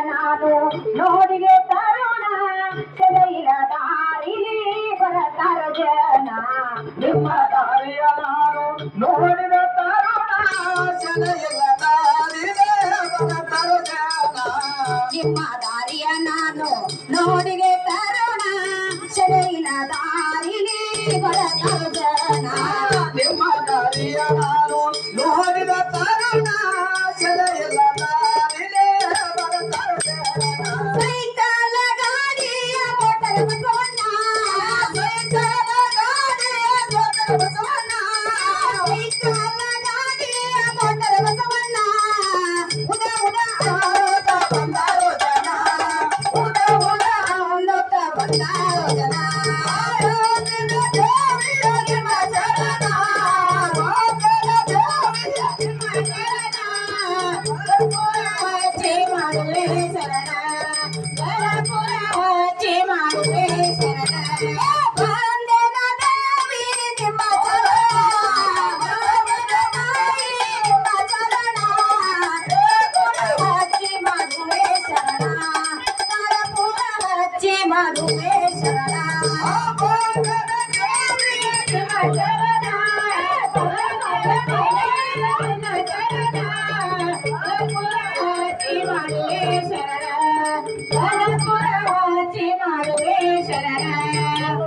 ನಾನು ನೋಡಿಗೆ ತರುಣ ಸೆಲೆಯಿಲ ದಾರಿಲಿ ಬರತಾರ ಜನ ನಿಮ್ಮ ದಾರಿಯ ನಾನು ನೋಡಿದ ತರುಣ ಸೆಲೆಯಿಲ ದಾರಿಲಿ ಬರತಾರ ಜನ ನಿಮ್ಮ ದಾರಿಯ ನಾನು ನೋಡಿಗೆ ತರುಣ ಸೆಲೆಯಿಲ ದಾರಿಲಿ ಬರತಾರ ಜನ ನಿಮ್ಮ ದಾರಿಯ ನಾನು ನೋಡಿದ ತರುಣ ಸೆಲೆಯಿಲ ದಾರಿಲಿ ಬರತಾರ ಜನ ಸೈಕಲ್ ಗಾಡಿಯ ಮೋಟರ್ ಬಸವಣ್ಣ ಸೈಕಲ್ ಗಾಡಿಯ ಮೋಟರ್ ಬಸವಣ್ಣ ಸೈಕಲ್ ಗಾಡಿಯ ಮೋಟರ್ ಬಸವಣ್ಣ ಉದ ಉದ ಅನ್ನೋತ ಬಂದಾರೋ ಜನ ಉದ ಉದ ಅನ್ನೋತ ಬಂದಾರೋ ಜನ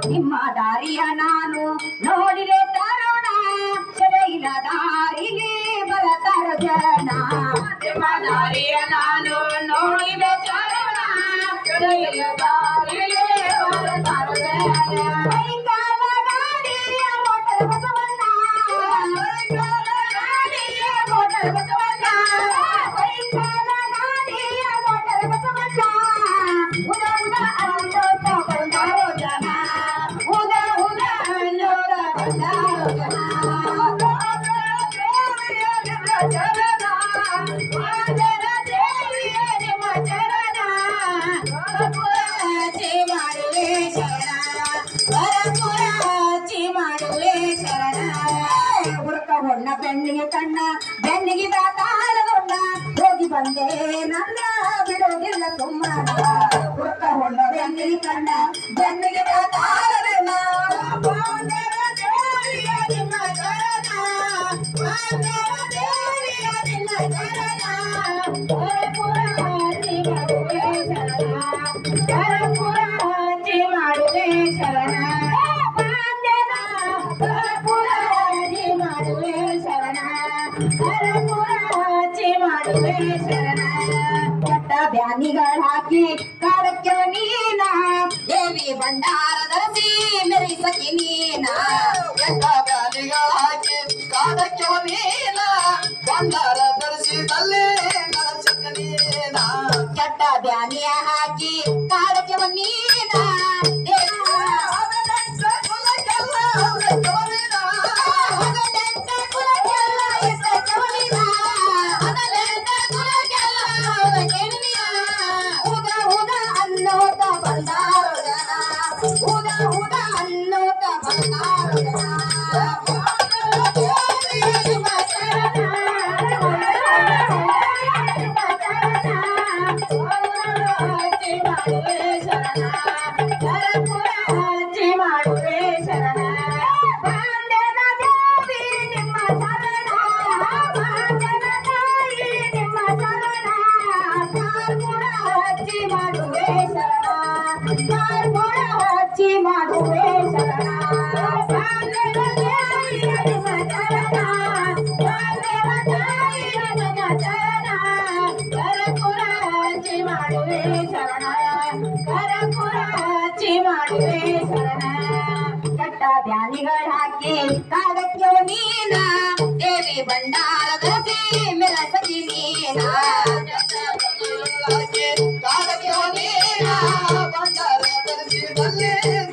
ನಿಮ್ಮ ದಾರಿಯ ನಾನು ನೋಡಿಲೆ ತರುಣ ಸೆಲೆಯಿಲ ದಾರಿಲಿ ಬರತಾರ ಜನ ನಿಮ್ಮ ದಾರಿಯ ನಾನು ನೋಡಿಲೆ ತರುಣ ಸೆಲೆಯಿಲ ದಾರಿಲಿ ಬರತಾರ ಜನ ಸೈಕಲ್ ಗಾಡಿಯ ಮೋಟರ್ ಬಸವಣ್ಣ ಸೈಕಲ್ ಗಾಡಿಯ ಮೋಟರ್ ಬಸವಣ್ಣ ಸೈಕಲ್ ಗಾಡಿಯ ಮೋಟರ್ ಬಸವಣ್ಣ ಉದ ಉದ ಅನ್ನೋತ ಬಂದಾರೋ ಜನ ಉದ ಉದ ಅನ್ನೋತ ಬಂದಾರೋ ಜನ ಹುಡುಕ ಬೆನ್ನಿಗೆ ಕಣ್ಣ ಬೆನ್ನಿಗೆ ತಾಳದೊಣ್ಣ ಹೋಗಿ ಬಂದೆ ನನ್ನ ಬಿಡೋದಿಲ್ಲ ಸುಮ್ಮನ ಹುಡುಕ ಹೊಣ್ಣ ಬೆನ್ನಿಗೆ ಕಣ್ಣ ಬೆನ್ನಿಗೆ ತಾಳದೊಣ್ಣ ನಿಮ್ಮ ಚರಣ ನಿನ್ನ ಚರಣ ಮಾಡುವೆ ಶರಣ ಕೆಟ್ಟ ಬ್ಯಾನಿಗಳ ಹಾಕಿ ಕಾಡಕ್ಕೆ ನೀನ ದೇವಿ ಭಂಡಾರ ಧರಿಸಿ ಮೆರಿಸಕಿ ನೀನ ಕೆಟ್ಟ ಬ್ಯಾನಿಗಳ ಹಾಕಿ ಕಾಡಕ್ಕೆ ನೀನ ಬಂಗಾರ ಧರಿಸಿದಲ್ಲಿ ನರಸಕ ನೀನ ಕೆಟ್ಟ ಬ್ಯಾನಿಯ ಹಾಕಿ ಕಾಡಕ್ಕೆ ನೀನ ಬ್ಯಾನಿಗಳ ಹಾಕಿ ಕಾಡಕ್ಕೆ ನೀನ ದೇವಿ ಭಂಡಾರ ಧರಿಸಿ ಮೆರಸಕಿ ನೀನ ಕಾಡಕ್ಕೆ ನೀನ ಬಂಗಾರ ಧರಿಸಿದಲ್ಲಿ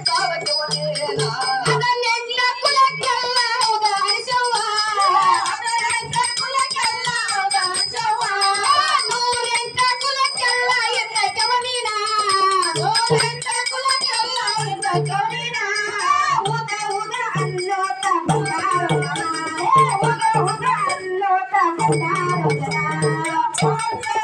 ಕಾಡಕ್ಕೆ ನೀನ ಅದನ್ನೆಲ್ಲ ಕುಲಕ್ಕೆಲ್ಲ ಉದಾಹರಿಸುವ ಅದನ್ನೆಲ್ಲ ಕುಲಕ್ಕೆಲ್ಲ ಉದಾಹರಿಸುವ ನೂರೆಂಟ ಕುಲಕ್ಕೆಲ್ಲ ಇದ್ದಕ್ಕವ ನೀನ ನೂರೆಂಟ ಕುಲಕ್ಕೆಲ್ಲ ಇದ್ದಕ್ಕವ ನೀನ ಉದ ಉದ ಅನ್ನೋತ ಬಂದಾರ ಜನ ಉದ ಉದ ಅನ್ನೋತ ಬಂದಾರ ಜನ